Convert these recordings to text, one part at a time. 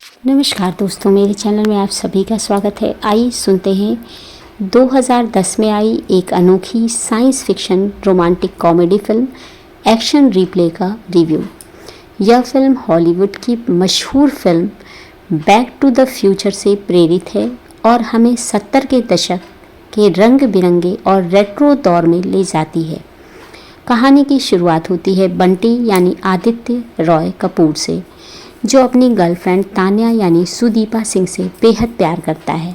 नमस्कार दोस्तों, मेरे चैनल में आप सभी का स्वागत है। आइए सुनते हैं 2010 में आई एक अनोखी science fiction romantic comedy film action replay का रिव्यू। यह फिल्म हॉलीवुड की मशहूर film back to the future से प्रेरित है और हमें 70 के दशक के रंग बिरंगे और रेट्रो दौर में ले जाती है। कहानी की शुरुआत होती है बंटी यानी आदित्य रॉय कपूर से, जो अपनी गर्लफ्रेंड तान्या यानी सुदीपा सिंह से बेहद प्यार करता है,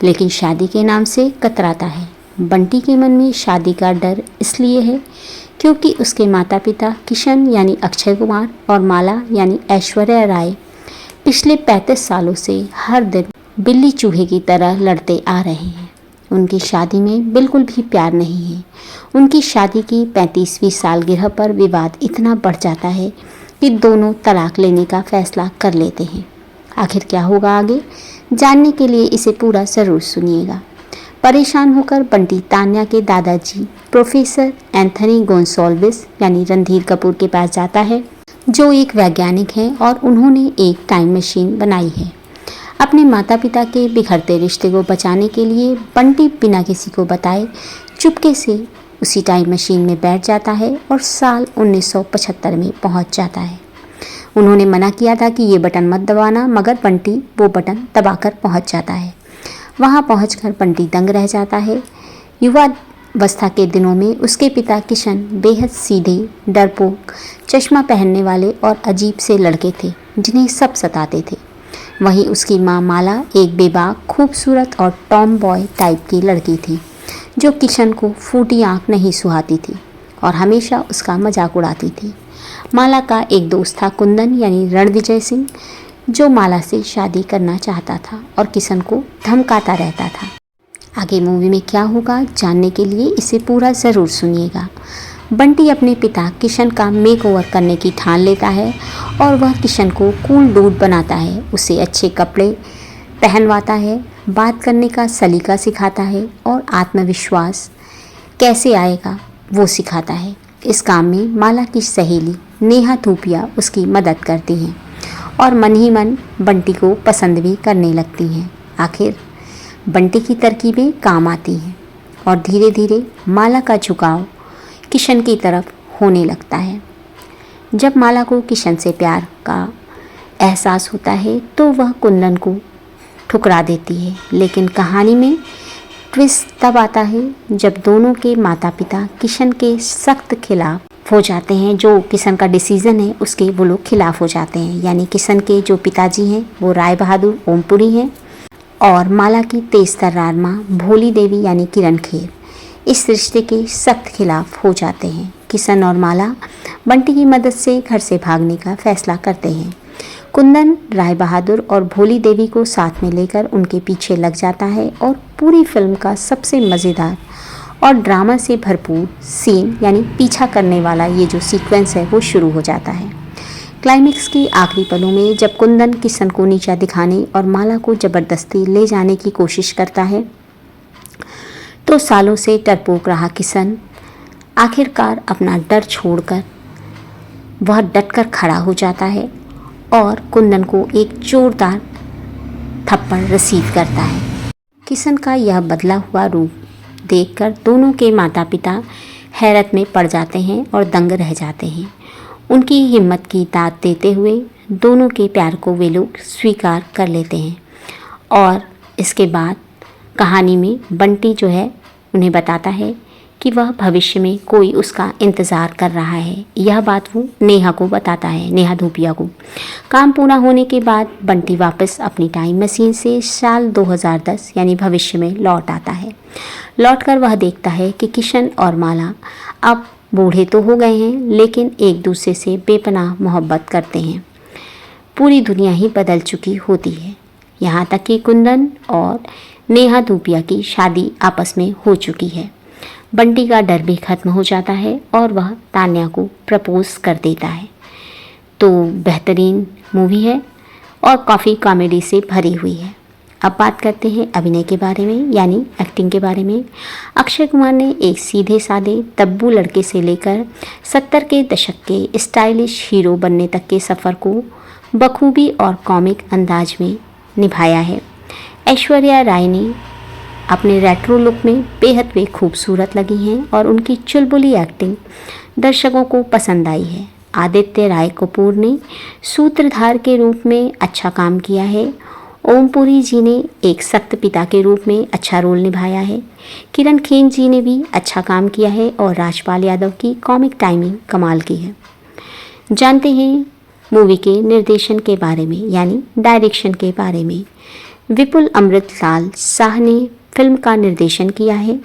लेकिन शादी के नाम से कतराता है। बंटी के मन में शादी का डर इसलिए है क्योंकि उसके माता पिता किशन यानी अक्षय कुमार और माला यानी ऐश्वर्या राय पिछले 35 सालों से हर दिन बिल्ली चूहे की तरह लड़ते आ रहे हैं। उनकी शादी में बिल्कुल भी प्यार नहीं है। उनकी शादी की 35वीं सालगिरह पर विवाद इतना बढ़ जाता है कि दोनों तलाक लेने का फैसला कर लेते हैं। आखिर क्या होगा आगे, जानने के लिए इसे पूरा ज़रूर सुनिएगा। परेशान होकर बंटी तान्या के दादाजी प्रोफेसर एंथनी गोंसाल्विस यानी रणधीर कपूर के पास जाता है, जो एक वैज्ञानिक हैं और उन्होंने एक टाइम मशीन बनाई है। अपने माता पिता के बिखरते रिश्ते को बचाने के लिए बंटी बिना किसी को बताए चुपके से उसी टाइम मशीन में बैठ जाता है और साल 1975 में पहुंच जाता है। उन्होंने मना किया था कि ये बटन मत दबाना, मगर बंटी वो बटन दबाकर पहुंच जाता है। वहां पहुंचकर बंटी दंग रह जाता है। युवावस्था के दिनों में उसके पिता किशन बेहद सीधे, डरपोक, चश्मा पहनने वाले और अजीब से लड़के थे जिन्हें सब सताते थे। वहीं उसकी माँ माला एक बेबाक, खूबसूरत और टॉम बॉय टाइप की लड़की थी, जो किशन को फूटी आंख नहीं सुहाती थी और हमेशा उसका मजाक उड़ाती थी। माला का एक दोस्त था कुंदन यानी रणविजय सिंह, जो माला से शादी करना चाहता था और किशन को धमकाता रहता था। आगे मूवी में क्या होगा, जानने के लिए इसे पूरा ज़रूर सुनिएगा। बंटी अपने पिता किशन का मेकओवर करने की ठान लेता है और वह किशन को कूल डूड बनाता है, उसे अच्छे कपड़े पहनवाता है, बात करने का सलीका सिखाता है और आत्मविश्वास कैसे आएगा वो सिखाता है। इस काम में माला की सहेली नेहा धूपिया उसकी मदद करती हैं और मन ही मन बंटी को पसंद भी करने लगती हैं। आखिर बंटी की तरकीबें काम आती हैं और धीरे धीरे माला का झुकाव किशन की तरफ होने लगता है। जब माला को किशन से प्यार का एहसास होता है तो वह कुंदन को ठुकरा देती है, लेकिन कहानी में ट्विस्ट तब आता है जब दोनों के माता पिता किशन के सख्त खिलाफ हो जाते हैं। जो किशन का डिसीज़न है उसके वो लोग खिलाफ हो जाते हैं, यानी किशन के जो पिताजी हैं वो राय बहादुर ओमपुरी हैं और माला की तेज तर्रार माँ भोली देवी यानी किरण खेर इस रिश्ते के सख्त खिलाफ हो जाते हैं। किशन और माला बंटी की मदद से घर से भागने का फैसला करते हैं। कुंदन राय बहादुर और भोली देवी को साथ में लेकर उनके पीछे लग जाता है और पूरी फिल्म का सबसे मज़ेदार और ड्रामा से भरपूर सीन यानी पीछा करने वाला ये जो सीक्वेंस है वो शुरू हो जाता है। क्लाइमेक्स की आखिरी पलों में जब कुंदन किशन को नीचा दिखाने और माला को ज़बरदस्ती ले जाने की कोशिश करता है तो सालों से डरपोक रहा किशन आखिरकार अपना डर छोड़कर वह डटकर खड़ा हो जाता है और कुंदन को एक जोरदार थप्पड़ रिसीव करता है। किशन का यह बदला हुआ रूप देखकर दोनों के माता पिता हैरत में पड़ जाते हैं और दंग रह जाते हैं। उनकी हिम्मत की दाद देते हुए दोनों के प्यार को वे लोग स्वीकार कर लेते हैं और इसके बाद कहानी में बंटी जो है उन्हें बताता है कि वह भविष्य में कोई उसका इंतज़ार कर रहा है। यह बात वो नेहा को बताता है, नेहा धूपिया को। काम पूरा होने के बाद बंटी वापस अपनी टाइम मशीन से साल 2010 यानी भविष्य में लौट आता है। लौटकर वह देखता है कि किशन और माला अब बूढ़े तो हो गए हैं, लेकिन एक दूसरे से बेपनाह मोहब्बत करते हैं। पूरी दुनिया ही बदल चुकी होती है, यहाँ तक कि कुंदन और नेहा धूपिया की शादी आपस में हो चुकी है। बंटी का डर भी खत्म हो जाता है और वह तान्या को प्रपोज कर देता है। तो बेहतरीन मूवी है और काफ़ी कॉमेडी से भरी हुई है। अब बात करते हैं अभिनय के बारे में, यानी एक्टिंग के बारे में। अक्षय कुमार ने एक सीधे साधे तब्बू लड़के से लेकर 70 के दशक के स्टाइलिश हीरो बनने तक के सफ़र को बखूबी और कॉमिक अंदाज में निभाया है। ऐश्वर्या राय ने अपने रेट्रो लुक में बेहद वे खूबसूरत लगी हैं और उनकी चुलबुली एक्टिंग दर्शकों को पसंद आई है। आदित्य राय कपूर ने सूत्रधार के रूप में अच्छा काम किया है। ओम पुरी जी ने एक सख्त पिता के रूप में अच्छा रोल निभाया है। किरण खेर जी ने भी अच्छा काम किया है और राजपाल यादव की कॉमिक टाइमिंग कमाल की है। जानते हैं मूवी के निर्देशन के बारे में, यानी डायरेक्शन के बारे में। विपुल अमृतलाल शाह ने फिल्म का निर्देशन किया है।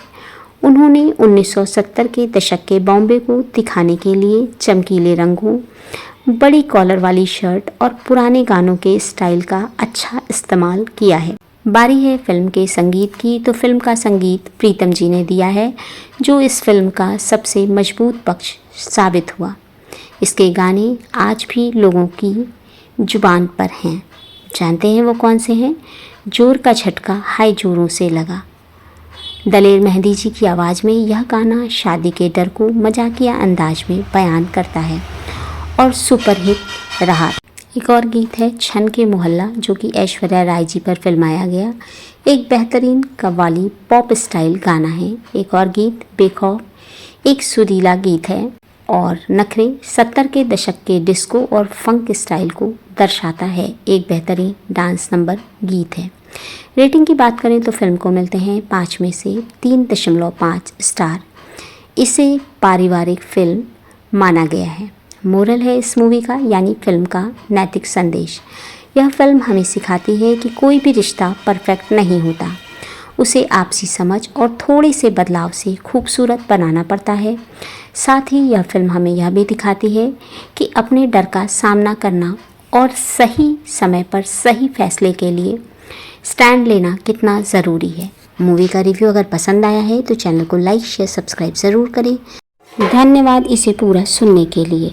उन्होंने 1970 के दशक के बॉम्बे को दिखाने के लिए चमकीले रंगों, बड़ी कॉलर वाली शर्ट और पुराने गानों के स्टाइल का अच्छा इस्तेमाल किया है। बारी है फिल्म के संगीत की, तो फिल्म का संगीत प्रीतम जी ने दिया है, जो इस फिल्म का सबसे मजबूत पक्ष साबित हुआ। इसके गाने आज भी लोगों की जुबान पर हैं। जानते हैं वो कौन से हैं? जोर का झटका हाय जोरों से लगा। दलेर मेहंदी जी की आवाज़ में यह गाना शादी के डर को मजाकिया अंदाज में बयान करता है और सुपरहिट रहा। एक और गीत है छन के मोहल्ला, जो कि ऐश्वर्या राय जी पर फिल्माया गया एक बेहतरीन कव्वाली पॉप स्टाइल गाना है। एक और गीत बेखौफ, एक सुरीला गीत है और नखरे 70 के दशक के डिस्को और फंक स्टाइल को दर्शाता है। एक बेहतरीन डांस नंबर गीत है। रेटिंग की बात करें तो फिल्म को मिलते हैं 5 में से 3.5 स्टार। इसे पारिवारिक फिल्म माना गया है। मोरल है इस मूवी का, यानी फिल्म का नैतिक संदेश। यह फिल्म हमें सिखाती है कि कोई भी रिश्ता परफेक्ट नहीं होता, उसे आपसी समझ और थोड़े से बदलाव से खूबसूरत बनाना पड़ता है। साथ ही यह फिल्म हमें यह भी दिखाती है कि अपने डर का सामना करना और सही समय पर सही फैसले के लिए स्टैंड लेना कितना ज़रूरी है। मूवी का रिव्यू अगर पसंद आया है तो चैनल को लाइक शेयर सब्सक्राइब ज़रूर करें। धन्यवाद इसे पूरा सुनने के लिए।